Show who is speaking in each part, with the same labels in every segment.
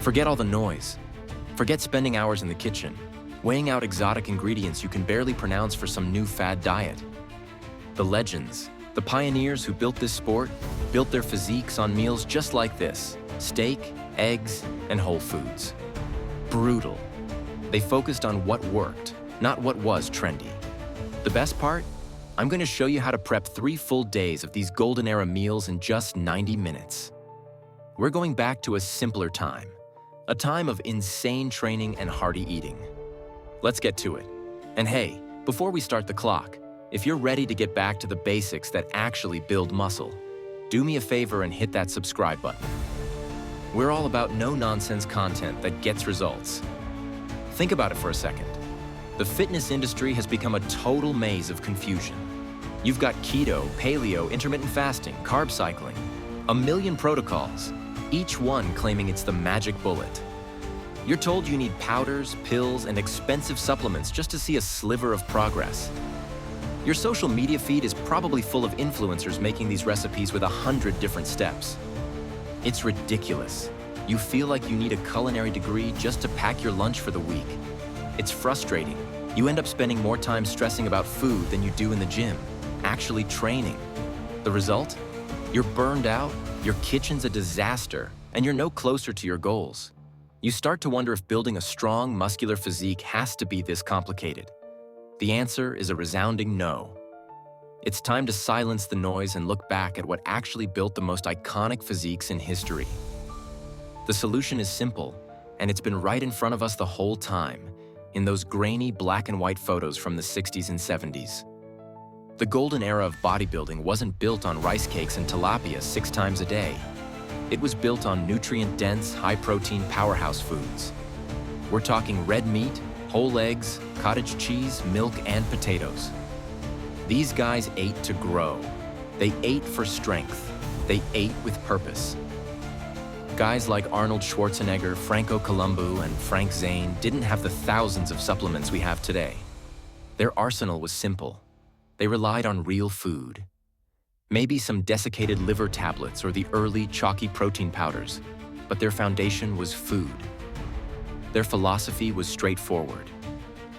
Speaker 1: Forget all the noise. Forget spending hours in the kitchen, weighing out exotic ingredients you can barely pronounce for some new fad diet. The legends, the pioneers who built this sport, built their physiques on meals just like this: steak, eggs, and whole foods. Brutal. They focused on what worked, not what was trendy. The best part? I'm going to show you how to prep 3 full days of these golden era meals in just 90 minutes. We're going back to a simpler time, a time of insane training and hearty eating. Let's get to it. And hey, before we start the clock, if you're ready to get back to the basics that actually build muscle, do me a favor and hit that subscribe button. We're all about no-nonsense content that gets results. Think about it for a second. The fitness industry has become a total maze of confusion. You've got keto, paleo, intermittent fasting, carb cycling, a million protocols, each one claiming it's the magic bullet. You're told you need powders, pills, and expensive supplements just to see a sliver of progress. Your social media feed is probably full of influencers making these recipes with 100 different steps. It's ridiculous. You feel like you need a culinary degree just to pack your lunch for the week. It's frustrating. You end up spending more time stressing about food than you do in the gym, actually training. The result? You're burned out, your kitchen's a disaster, and you're no closer to your goals. You start to wonder if building a strong, muscular physique has to be this complicated. The answer is a resounding no. It's time to silence the noise and look back at what actually built the most iconic physiques in history. The solution is simple, and it's been right in front of us the whole time, in those grainy black and white photos from the 60s and 70s. The golden era of bodybuilding wasn't built on rice cakes and tilapia 6 times a day. It was built on nutrient-dense, high-protein powerhouse foods. We're talking red meat, whole eggs, cottage cheese, milk, and potatoes. These guys ate to grow. They ate for strength. They ate with purpose. Guys like Arnold Schwarzenegger, Franco Columbu, and Frank Zane didn't have the thousands of supplements we have today. Their arsenal was simple. They relied on real food. Maybe some desiccated liver tablets or the early chalky protein powders, but their foundation was food. Their philosophy was straightforward.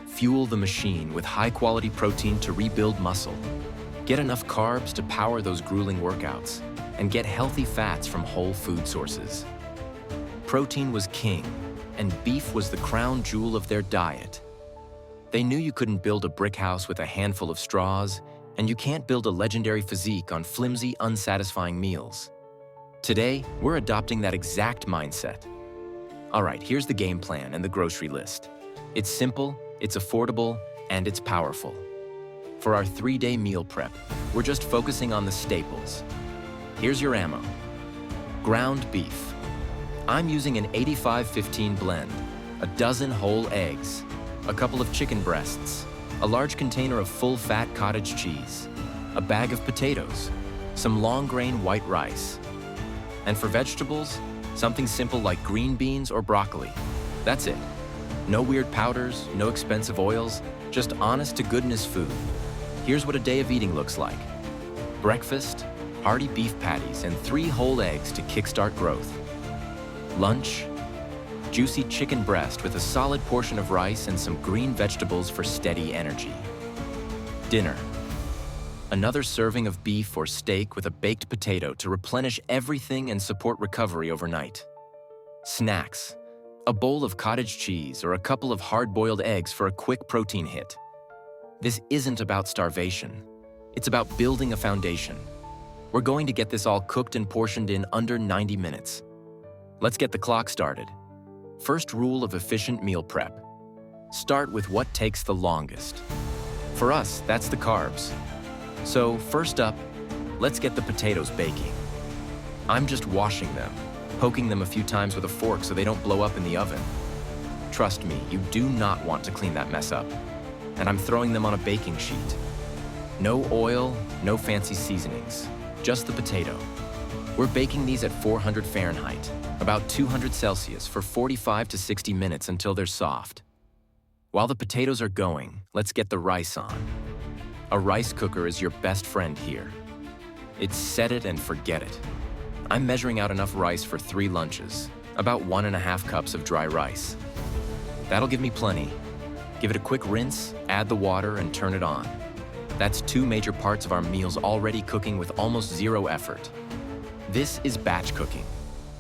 Speaker 1: Fuel the machine with high-quality protein to rebuild muscle. Get enough carbs to power those grueling workouts, and get healthy fats from whole food sources. Protein was king, and beef was the crown jewel of their diet. They knew you couldn't build a brick house with a handful of straws, and you can't build a legendary physique on flimsy, unsatisfying meals. Today, we're adopting that exact mindset. All right, here's the game plan and the grocery list. It's simple, it's affordable, and it's powerful. For our 3-day meal prep, we're just focusing on the staples. Here's your ammo. Ground beef. I'm using an 85-15 blend, a dozen whole eggs, a couple of chicken breasts, a large container of full-fat cottage cheese, a bag of potatoes, some long-grain white rice. And for vegetables, something simple like green beans or broccoli. That's it. No weird powders, no expensive oils, just honest-to-goodness food. Here's what a day of eating looks like. Breakfast, hearty beef patties, and 3 whole eggs to kickstart growth. Lunch, juicy chicken breast with a solid portion of rice and some green vegetables for steady energy. Dinner, another serving of beef or steak with a baked potato to replenish everything and support recovery overnight. Snacks, a bowl of cottage cheese or a couple of hard-boiled eggs for a quick protein hit. This isn't about starvation. It's about building a foundation. We're going to get this all cooked and portioned in under 90 minutes. Let's get the clock started. First rule of efficient meal prep. Start with what takes the longest. For us, that's the carbs. So first up, let's get the potatoes baking. I'm just washing them, poking them a few times with a fork so they don't blow up in the oven. Trust me, you do not want to clean that mess up. And I'm throwing them on a baking sheet. No oil, no fancy seasonings, just the potato. We're baking these at 400 Fahrenheit, about 200 Celsius for 45 to 60 minutes until they're soft. While the potatoes are going, let's get the rice on. A rice cooker is your best friend here. It's set it and forget it. I'm measuring out enough rice for 3 lunches, About 1.5 cups of dry rice. That'll give me plenty. Give it a quick rinse, add the water, and turn it on. That's 2 major parts of our meals already cooking with almost zero effort. This is batch cooking,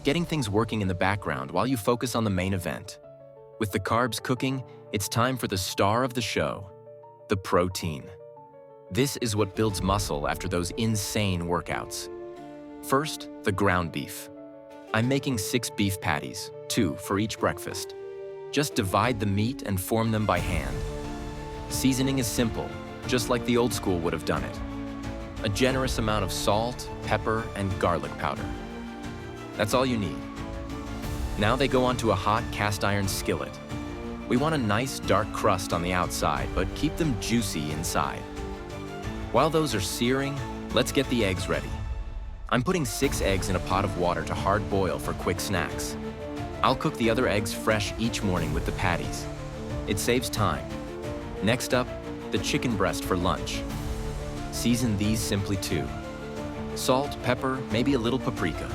Speaker 1: getting things working in the background while you focus on the main event. With the carbs cooking, it's time for the star of the show, the protein. This is what builds muscle after those insane workouts. First, the ground beef. I'm making 6 beef patties, 2 for each breakfast. Just divide the meat and form them by hand. Seasoning is simple, just like the old school would have done it. A generous amount of salt, pepper, and garlic powder. That's all you need. Now they go onto a hot cast iron skillet. We want a nice dark crust on the outside, but keep them juicy inside. While those are searing, let's get the eggs ready. I'm putting 6 eggs in a pot of water to hard boil for quick snacks. I'll cook the other eggs fresh each morning with the patties. It saves time. Next up, the chicken breast for lunch. Season these simply too. Salt, pepper, maybe a little paprika.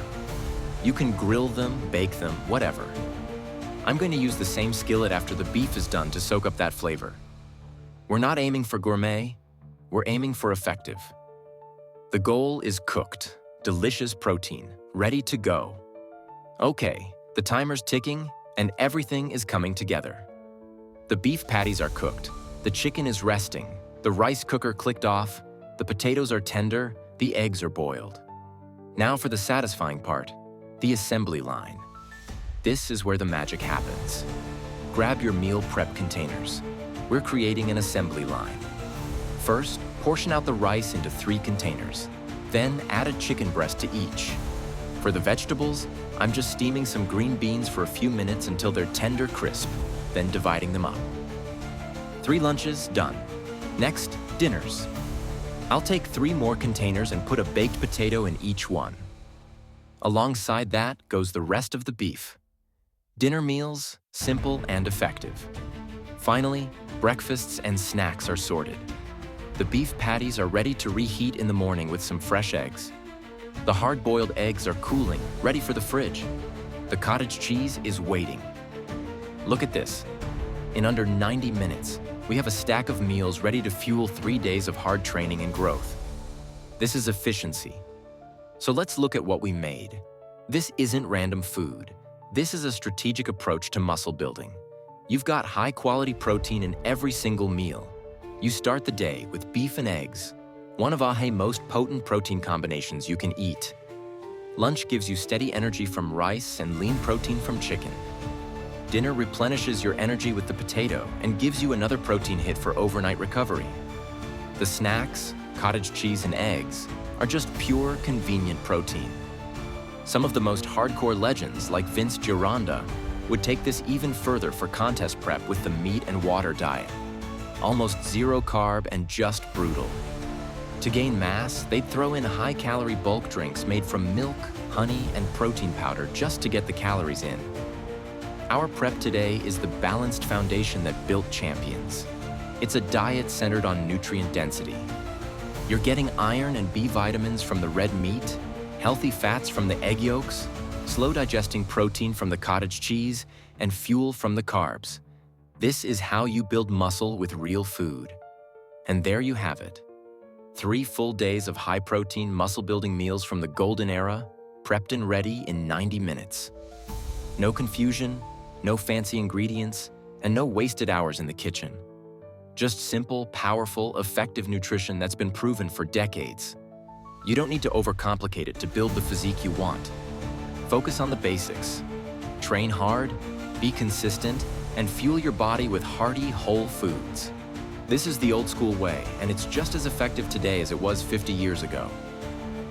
Speaker 1: You can grill them, bake them, whatever. I'm going to use the same skillet after the beef is done to soak up that flavor. We're not aiming for gourmet, we're aiming for effective. The goal is cooked, delicious protein, ready to go. Okay, the timer's ticking and everything is coming together. The beef patties are cooked, the chicken is resting, the rice cooker clicked off, the potatoes are tender, the eggs are boiled. Now for the satisfying part, the assembly line. This is where the magic happens. Grab your meal prep containers. We're creating an assembly line. First, portion out the rice into 3 containers. Then add a chicken breast to each. For the vegetables, I'm just steaming some green beans for a few minutes until they're tender crisp, then dividing them up. 3 lunches done. Next, dinners. I'll take 3 more containers and put a baked potato in each one. Alongside that goes the rest of the beef. Dinner meals, simple and effective. Finally, breakfasts and snacks are sorted. The beef patties are ready to reheat in the morning with some fresh eggs. The hard-boiled eggs are cooling, ready for the fridge. The cottage cheese is waiting. Look at this. In under 90 minutes, we have a stack of meals ready to fuel 3 days of hard training and growth. This is efficiency. So let's look at what we made. This isn't random food. This is a strategic approach to muscle building. You've got high-quality protein in every single meal. You start the day with beef and eggs, one of AHE's most potent protein combinations you can eat. Lunch gives you steady energy from rice and lean protein from chicken. Dinner replenishes your energy with the potato and gives you another protein hit for overnight recovery. The snacks, cottage cheese and eggs, are just pure, convenient protein. Some of the most hardcore legends, like Vince Gironda, would take this even further for contest prep with the meat and water diet. Almost zero carb and just brutal. To gain mass, they'd throw in high-calorie bulk drinks made from milk, honey, and protein powder just to get the calories in. Our prep today is the balanced foundation that built champions. It's a diet centered on nutrient density. You're getting iron and B vitamins from the red meat, healthy fats from the egg yolks, slow-digesting protein from the cottage cheese, and fuel from the carbs. This is how you build muscle with real food. And there you have it. 3 full days of high-protein, muscle-building meals from the golden era, prepped and ready in 90 minutes. No confusion, no fancy ingredients, and no wasted hours in the kitchen. Just simple, powerful, effective nutrition that's been proven for decades. You don't need to overcomplicate it to build the physique you want. Focus on the basics. Train hard, be consistent, and fuel your body with hearty, whole foods. This is the old school way, and it's just as effective today as it was 50 years ago.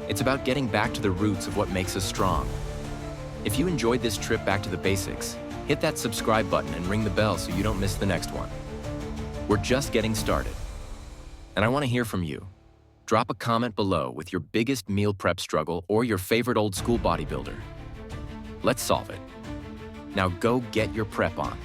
Speaker 1: It's about getting back to the roots of what makes us strong. If you enjoyed this trip back to the basics, hit that subscribe button and ring the bell so you don't miss the next one. We're just getting started. And I want to hear from you. Drop a comment below with your biggest meal prep struggle or your favorite old school bodybuilder. Let's solve it. Now go get your prep on.